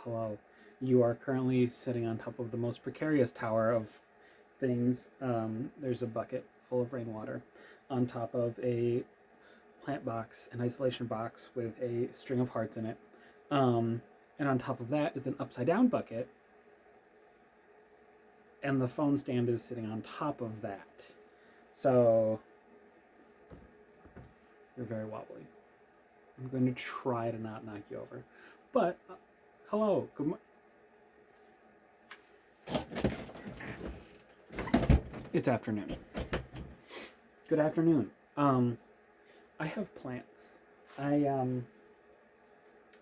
hello. You are currently sitting on top of the most precarious tower of things. There's a bucket full of rainwater on top of a plant box, an isolation box with a string of hearts in it. And on top of that is an upside down bucket. And the phone stand is sitting on top of that. So you're very wobbly. I'm going to try to not knock you over. But, hello, good morning. It's afternoon. Good afternoon. I have plants. I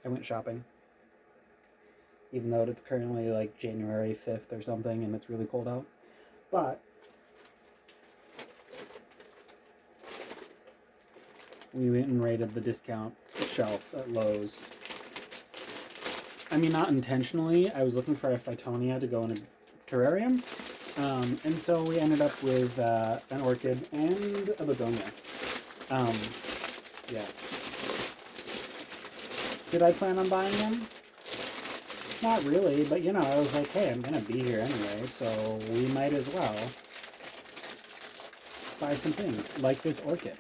went shopping. Even though it's currently like January 5th or something and it's really cold out. But we went and raided the discount shelf at Lowe's. I mean, not intentionally. I was looking for a Phytonia to go in a terrarium. And so we ended up with an orchid and a begonia. Yeah. Did I plan on buying them? Not really, but you know, I was like, hey, I'm gonna be here anyway, so we might as well buy some things, like this orchid.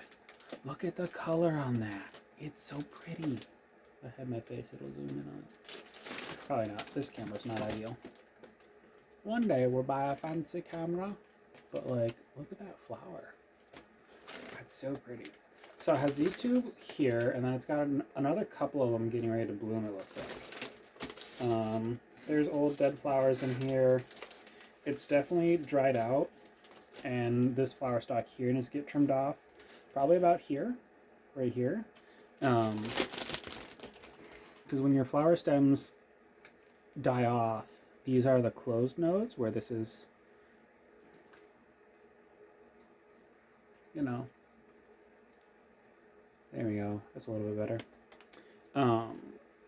Look at the color on that. It's so pretty. If I had my face, it'll zoom in on it. Probably not. This camera's not ideal. One day we'll buy a fancy camera, but like, look at that flower. That's so pretty. So it has these two here, and then it's got another couple of them getting ready to bloom, it looks like. There's old dead flowers in here. It's definitely dried out, and this flower stalk here needs to get trimmed off. Probably about here, right here. Because when your flower stems die off, these are the closed nodes, where this is, you know, there we go. That's a little bit better.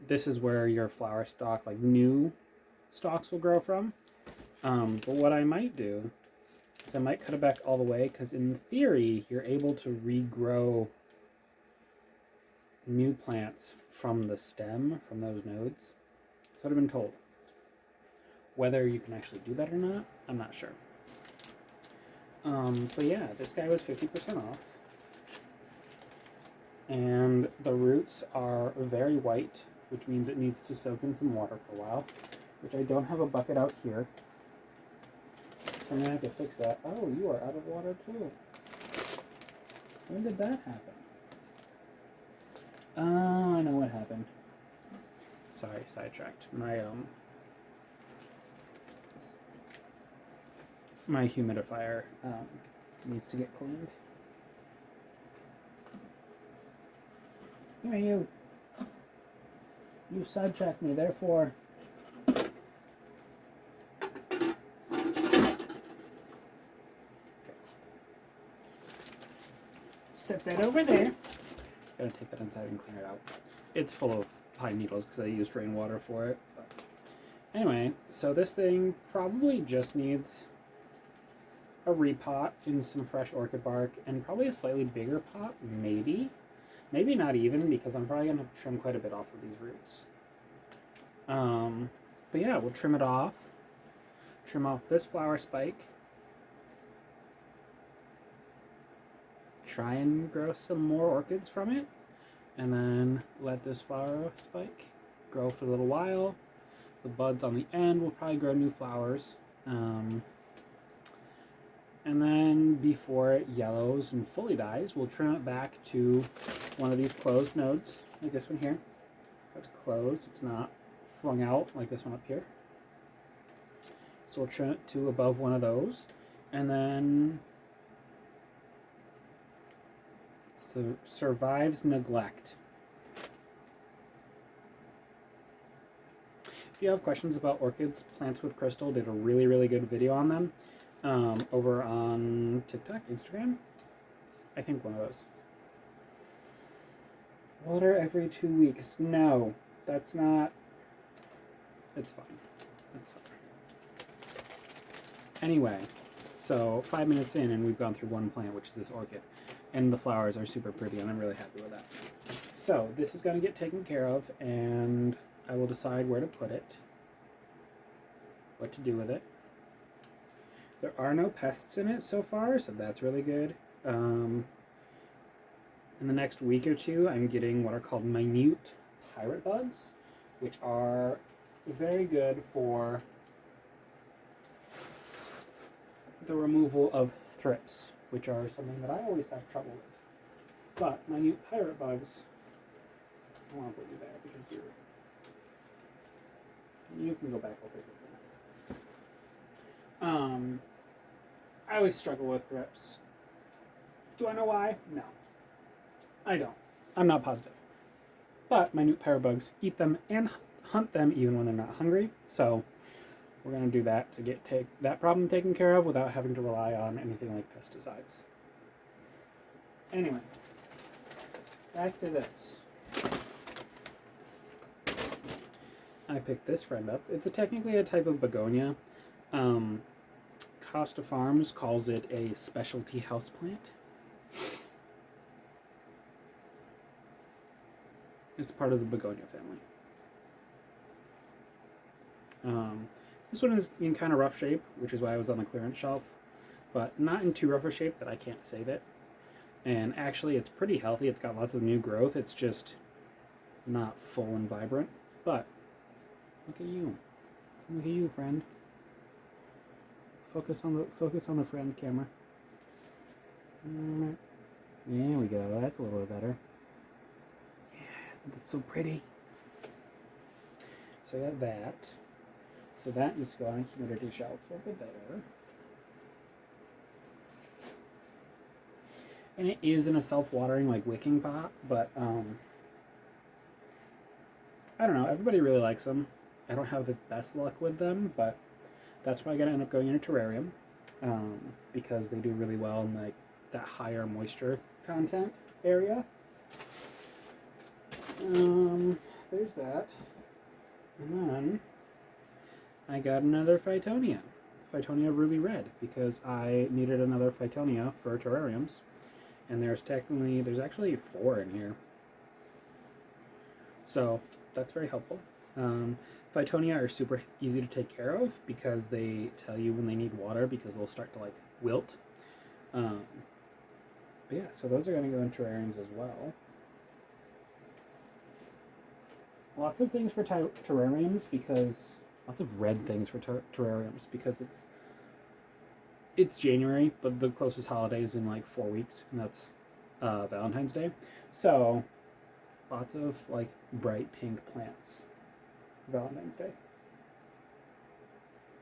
This is where your flower stalk, like new stalks, will grow from. But what I might do is I might cut it back all the way, because in theory, you're able to regrow new plants from the stem, from those nodes. That's what I've been told. Whether you can actually do that or not, I'm not sure. But yeah, this guy was 50% off. And the roots are very white, which means it needs to soak in some water for a while, which I don't have a bucket out here. So I'm going to have to fix that. Oh, you are out of water too. When did that happen? Oh, I know what happened. Sorry, sidetracked. My humidifier needs to get cleaned. Here you. You sidetracked me, therefore. Set that over there. Gotta take that inside and clean it out. It's full of pine needles because I used rainwater for it. But anyway, so this thing probably just needs a repot in some fresh orchid bark and probably a slightly bigger pot, maybe. Maybe not even, because I'm probably going to trim quite a bit off of these roots. But yeah, we'll trim it off. Trim off this flower spike. Try and grow some more orchids from it. And then let this flower spike grow for a little while. The buds on the end will probably grow new flowers. And then before it yellows and fully dies, we'll trim it back to one of these closed nodes, like this one here. It's closed, it's not flung out like this one up here. So we'll trim it to above one of those, and then survives neglect. If you have questions about orchids, Plants with Crystal did a really, really good video on them over on TikTok, Instagram. I think one of those. Water every 2 weeks. No, that's not. It's fine. It's fine. Anyway, so 5 minutes in and we've gone through one plant, which is this orchid. And the flowers are super pretty and I'm really happy with that. So this is going to get taken care of, and I will decide where to put it, what to do with it. There are no pests in it so far, so that's really good. In the next week or two, I'm getting what are called minute pirate bugs, which are very good for the removal of thrips, which are something that I always have trouble with. But minute pirate bugs, I want to put you there because you can go back over here. I always struggle with thrips. Do I know why? No. I don't. I'm not positive. But minute pirate bugs eat them and hunt them even when they're not hungry. So we're going to do that to take that problem taken care of without having to rely on anything like pesticides. Anyway, back to this. I picked this friend up. It's technically a type of begonia. Costa Farms calls it a specialty houseplant. It's part of the begonia family. This one is in kind of rough shape, which is why I was on the clearance shelf, but not in too rough a shape that I can't save it. And actually, it's pretty healthy. It's got lots of new growth. It's just not full and vibrant. But look at you. Look at you, friend. Focus on the friend camera. There we go. That's a little bit better. Yeah, that's so pretty. So I got that. So that needs to go on a humidity shelf over there. And it is in a self-watering, like, wicking pot, but, I don't know. Everybody really likes them. I don't have the best luck with them, but that's why I'm going to end up going in a terrarium, because they do really well in, like, that higher moisture content area. There's that. And then I got another Phytonia. Phytonia Ruby Red, because I needed another Phytonia for terrariums. And there's actually 4 in here. So that's very helpful. Phytonia are super easy to take care of because they tell you when they need water because they'll start to like wilt. But yeah, so those are going to go in terrariums as well. Lots of things for terrariums because lots of red things for terrariums because it's January, but the closest holiday is in like 4 weeks, and that's Valentine's Day. So lots of like bright pink plants for Valentine's Day.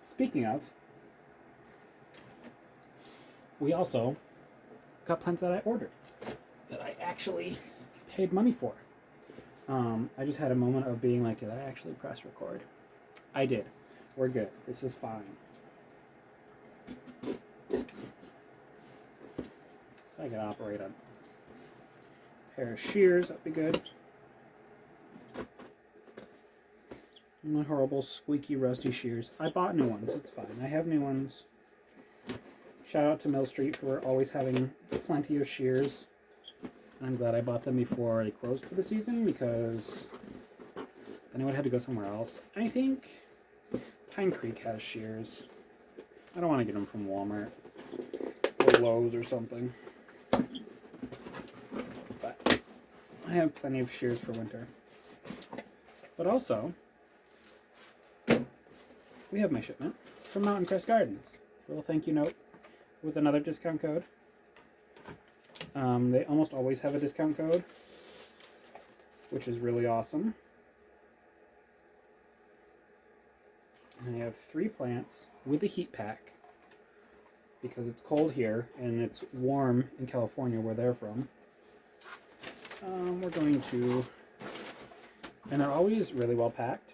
Speaking of, we also got plants that I ordered that I actually paid money for. I just had a moment of being like, did I actually press record? I did. We're good. This is fine. So I can operate a pair of shears. That'd be good. Not horrible, squeaky, rusty shears. I bought new ones. It's fine. I have new ones. Shout out to Mill Street for always having plenty of shears. I'm glad I bought them before they closed for the season because then I would have to go somewhere else. I think Pine Creek has shears. I don't want to get them from Walmart or Lowe's or something. But I have plenty of shears for winter. But also, we have my shipment from Mountain Crest Gardens. A little thank you note with another discount code. They almost always have a discount code, which is really awesome. And I have 3 plants with a heat pack because it's cold here and it's warm in California where they're from. We're going to, and they're always really well packed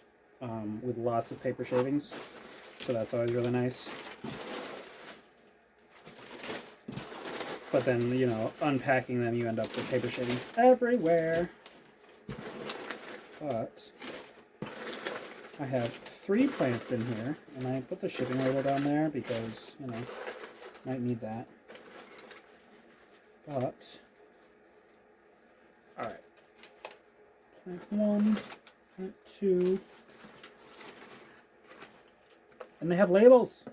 with lots of paper shavings, so that's always really nice. But then, you know, unpacking them, you end up with paper shavings everywhere. But I have 3 plants in here, and I put the shipping label down there because, you know, might need that. But, alright. Plant 1 Plant 2. And they have labels.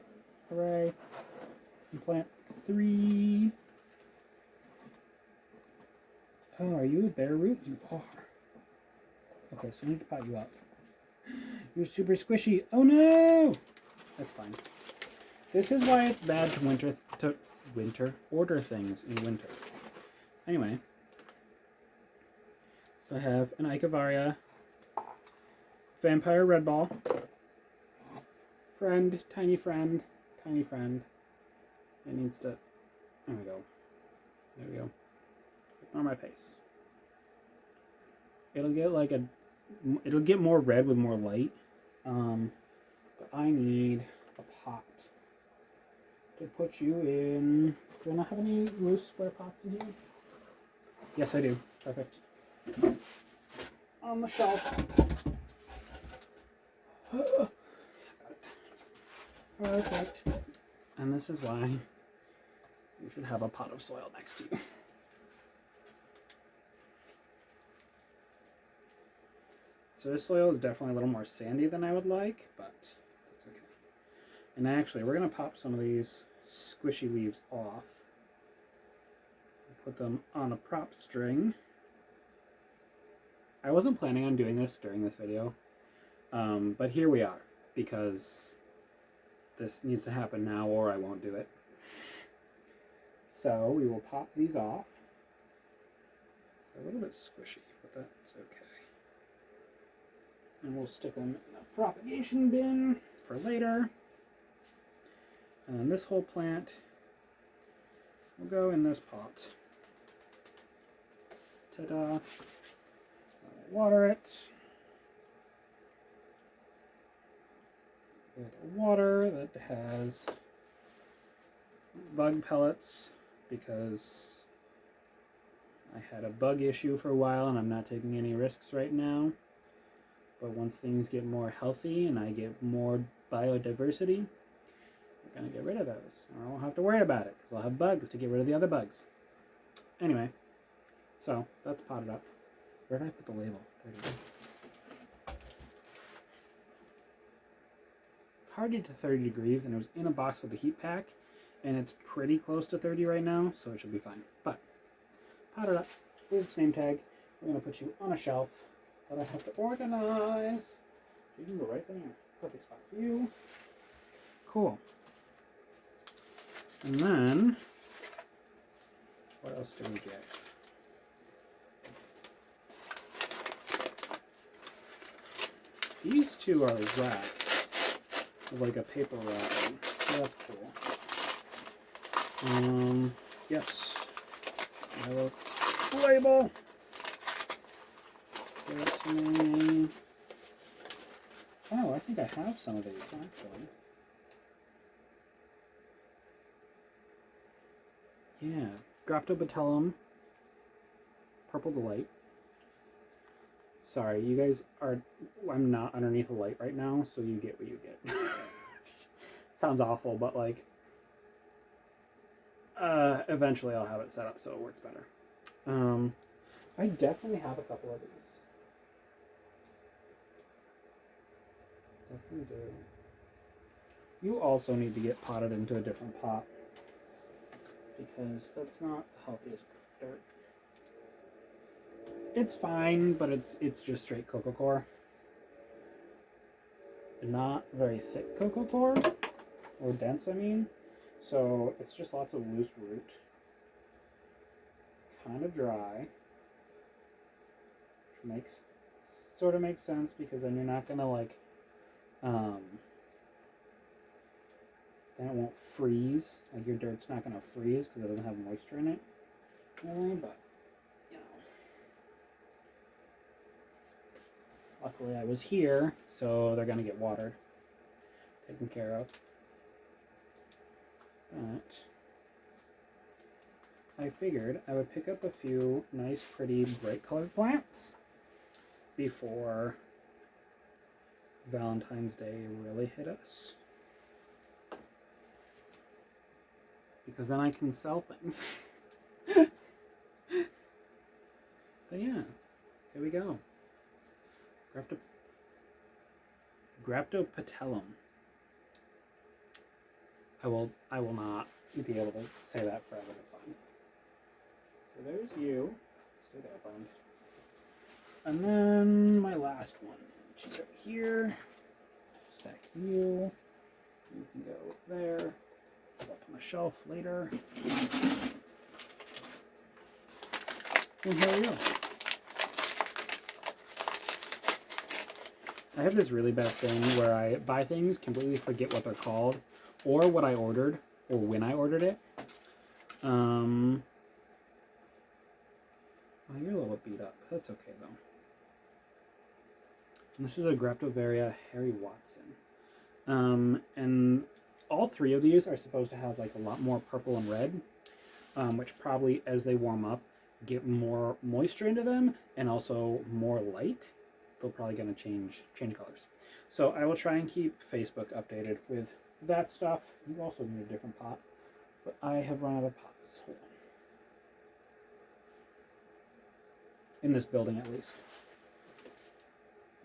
Hooray. And plant 3. Oh, are you a bare root? You are. Okay, so I need to pot you up. You're super squishy. Oh no! That's fine. This is why it's bad to order things in winter. Anyway. So I have an Ikevaria, Vampire Red Ball, Tiny Friend. It needs to, there we go. On my face. It'll get more red with more light. But I need a pot to put you in. Do I not have any loose square pots in here? Yes, I do. Perfect. On the shelf. Perfect. And this is why you should have a pot of soil next to you. So this soil is definitely a little more sandy than I would like, but that's okay. And actually, we're going to pop some of these squishy leaves off. Put them on a prop string. I wasn't planning on doing this during this video, but here we are, because this needs to happen now or I won't do it. So we will pop these off. They're a little bit squishy, but that's okay. And we'll stick them in the propagation bin for later. And this whole plant will go in this pot. Ta-da! Water it with water that has bug pellets, because I had a bug issue for a while and I'm not taking any risks right now. But once things get more healthy and I get more biodiversity, we're going to get rid of those. I won't have to worry about it because I'll have bugs to get rid of the other bugs. Anyway, so that's potted up. Where did I put the label? There it is. Hardened to 30 degrees, and it was in a box with a heat pack, and it's pretty close to 30 right now, so it should be fine. But potted up with its name tag. We're going to put you on a shelf that I have to organize. You can go right there. Perfect spot for you. Cool. And then, what else do we get? These two are wrapped with like a paper wrapping. So that's cool. Yes. I have a label. Give it to me. Oh, I think I have some of these actually. Yeah. Graptopetellum. Purple Delight. Sorry, you guys are... I'm not underneath the light right now, so you get what you get. Sounds awful, but like... eventually I'll have it set up so it works better. I definitely have a couple of these. Definitely do. You also need to get potted into a different pot, because that's not the healthiest dirt. It's fine, but it's just straight coco coir. Not very thick coco coir, or dense, I mean. So it's just lots of loose root. Kind of dry. Which sort of makes sense, because then you're not gonna like, then it won't freeze. Like your dirt's not gonna freeze because it doesn't have moisture in it. Really, but you know. Luckily I was here, so they're gonna get watered, taken care of. But I figured I would pick up a few nice, pretty, bright colored plants before Valentine's Day really hit us. Because then I can sell things. But yeah, here we go. Graptopatellum. I will not be able to say that forever. That's fine. So there's you. Stay there, friend. And then my last one. She's right here. Stack you. You can go there. Put up on the shelf later. And here we go. I have this really bad thing where I buy things, completely forget what they're called, or what I ordered, or when I ordered it. Oh, you're a little beat up. That's okay, though. And this is a Graptovaria Harry Watson. And all three of these are supposed to have like a lot more purple and red, which probably, as they warm up, get more moisture into them, and also more light. They're probably going to change colors. So I will try and keep Facebook updated with that stuff. You also need a different pot, but I have run out of pots. Hold on. In this building, at least.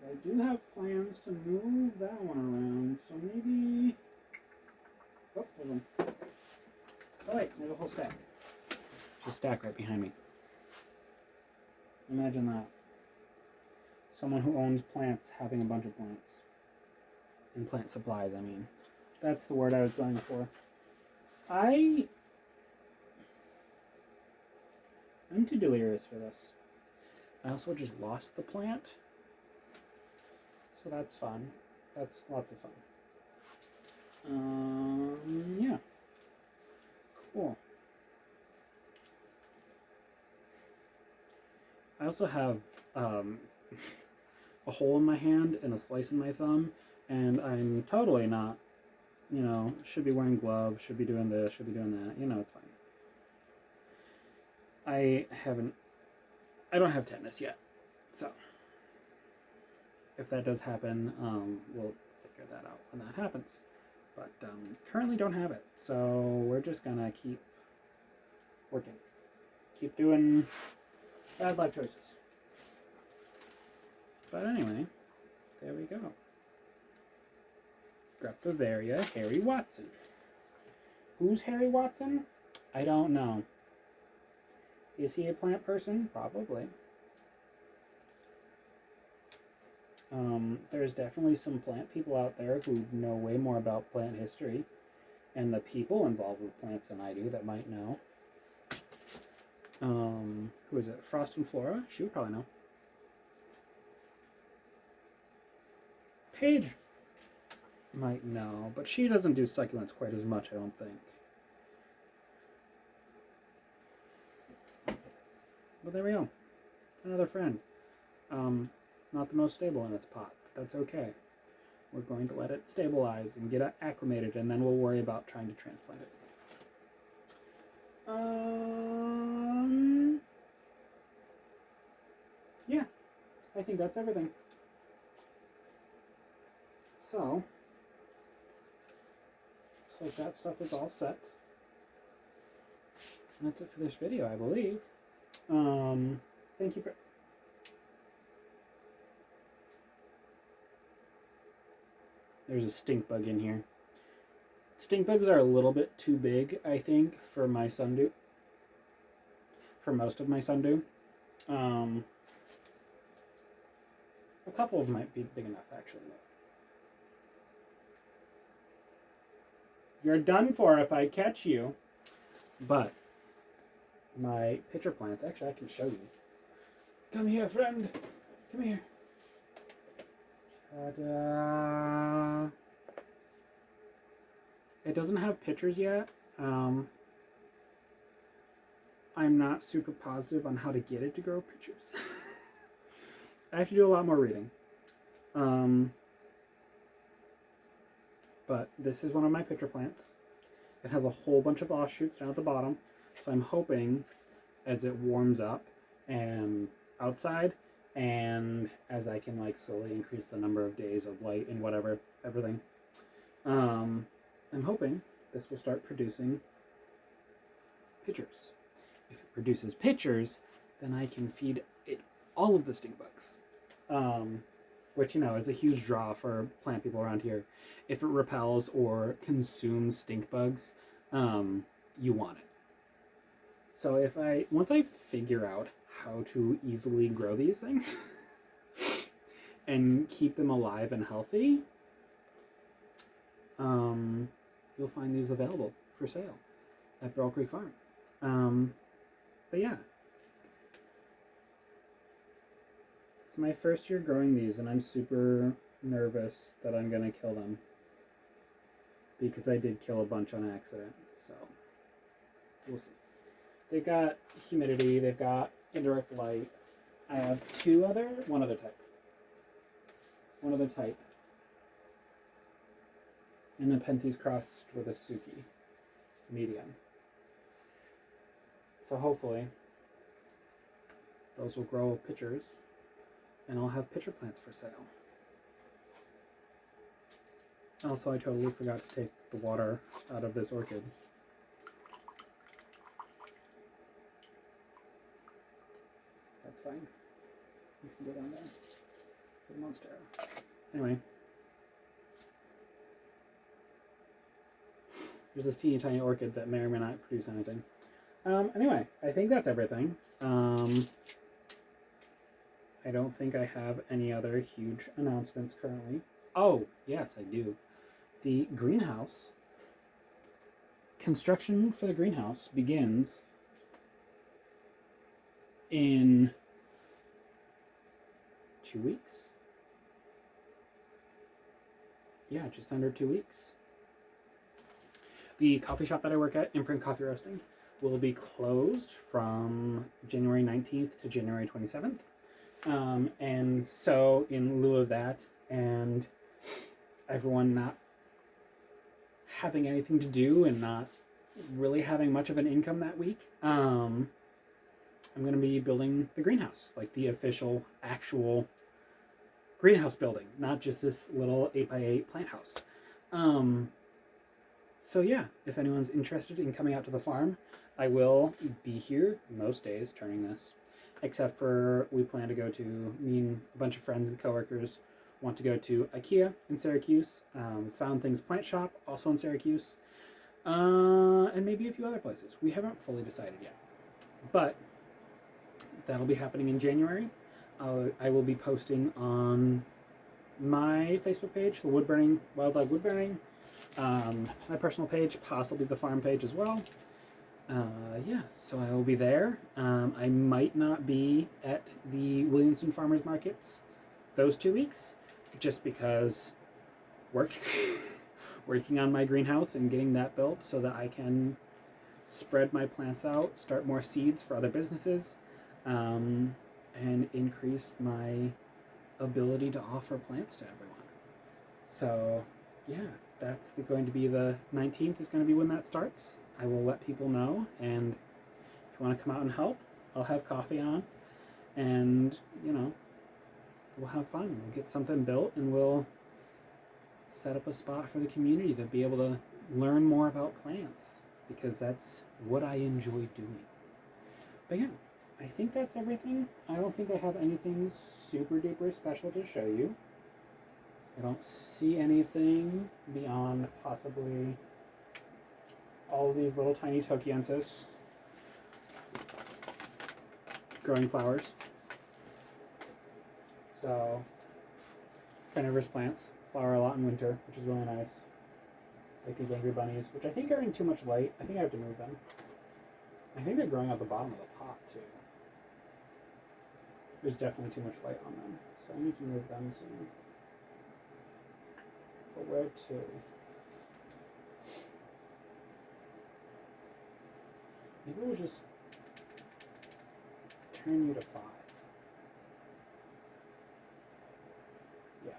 I do have plans to move that one around, so maybe... Oh, there's one. Oh wait, there's a whole stack. There's a stack right behind me. Imagine that. Someone who owns plants having a bunch of plants. And plant supplies, I mean. That's the word I was going for. I'm too delirious for this. I also just lost the plant. So that's fun. That's lots of fun. Yeah. Cool. I also have a hole in my hand and a slice in my thumb, and I'm totally not, you know, should be wearing gloves, should be doing this, should be doing that. You know, it's fine. I don't have tetanus yet, so if that does happen, we'll figure that out when that happens. But currently don't have it, so we're just gonna keep working, keep doing bad life choices. But anyway, there we go. Graptovaria Harry Watson. Who's Harry Watson? I don't know. Is he a plant person? Probably. There's definitely some plant people out there who know way more about plant history and the people involved with plants than I do that might know. Who is it? Frost and Flora? She would probably know. Paige might know, but she doesn't do succulents quite as much, I don't think. But there we go. Another friend. Not the most stable in its pot, but that's okay. We're going to let it stabilize and get acclimated, and then we'll worry about trying to transplant it. Yeah, I think that's everything. So, looks like that stuff is all set. And that's it for this video, I believe. Thank you for... There's a stink bug in here. Stink bugs are a little bit too big, I think, for my sundew. For most of my sundew. A couple of them might be big enough, actually. You're done for if I catch you. But my pitcher plants, actually I can show you. Come here, friend. Come here. Ta-da. It doesn't have pictures yet. I'm not super positive on how to get it to grow pictures. I have to do a lot more reading. But this is one of my pitcher plants. It has a whole bunch of offshoots down at the bottom. So I'm hoping as it warms up and outside, and as I can like slowly increase the number of days of light and whatever, everything, I'm hoping this will start producing pictures. If it produces pictures, then I can feed it all of the stink bugs. which, you know, is a huge draw for plant people around here. If it repels or consumes stink bugs, you want it. So once I figure out how to easily grow these things and keep them alive and healthy, you'll find these available for sale at Barrel Creek Farm. But yeah, it's my first year growing these, and I'm super nervous that I'm gonna kill them because I did kill a bunch on accident. So we'll see. They've got humidity. They've got indirect light. I have one other type. And a Nepenthes crossed with a Suki medium. So hopefully those will grow pitchers, and I'll have pitcher plants for sale. Also, I totally forgot to take the water out of this orchid. That's fine. You can go down there for the Monstera. Anyway. There's this teeny tiny orchid that may or may not produce anything. Anyway, I think that's everything. I don't think I have any other huge announcements currently. Oh, yes, I do. The greenhouse. Construction for the greenhouse begins in 2 weeks. Yeah, just under 2 weeks. The coffee shop that I work at, Imprint Coffee Roasting, will be closed from January 19th to January 27th. And so in lieu of that, and everyone not having anything to do and not really having much of an income that week, I'm going to be building the greenhouse, like the official, actual greenhouse building, not just this little 8x8 plant house. So yeah, if anyone's interested in coming out to the farm, I will be here most days turning this, except for me and a bunch of friends and coworkers want to go to IKEA in Syracuse, Found Things Plant Shop, also in Syracuse, and maybe a few other places. We haven't fully decided yet, but that'll be happening in January. I will be posting on my Facebook page, the Wildlife Wood Burning, my personal page, possibly the farm page as well. Yeah, so I will be there. I might not be at the Williamson Farmers Markets those 2 weeks, just because working on my greenhouse and getting that built so that I can spread my plants out, start more seeds for other businesses, and increase my ability to offer plants to everyone. So yeah, that's going to be the 19th is going to be when that starts. I will let people know, and if you want to come out and help, I'll have coffee on, and we'll have fun. We'll get something built, and we'll set up a spot for the community to be able to learn more about plants, because that's what I enjoy doing. But yeah, I think that's everything. I don't think I have anything super duper special to show you. I don't see anything beyond possibly all of these little tiny Tokiensis growing flowers. So, carnivorous plants flower a lot in winter, which is really nice. Like these angry bunnies, which I think are in too much light. I think I have to move them. I think they're growing out the bottom of the pot too. There's definitely too much light on them, so I need to move them soon. But where to? Maybe we'll just turn you to 5. Yeah.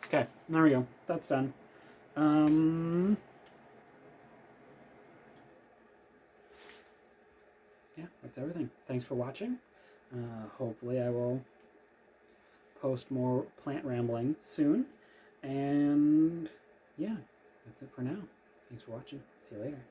Okay, there we go. That's done. Yeah, that's everything. Thanks for watching. Hopefully I will post more plant rambling soon. And yeah, that's it for now. Thanks for watching. See you later.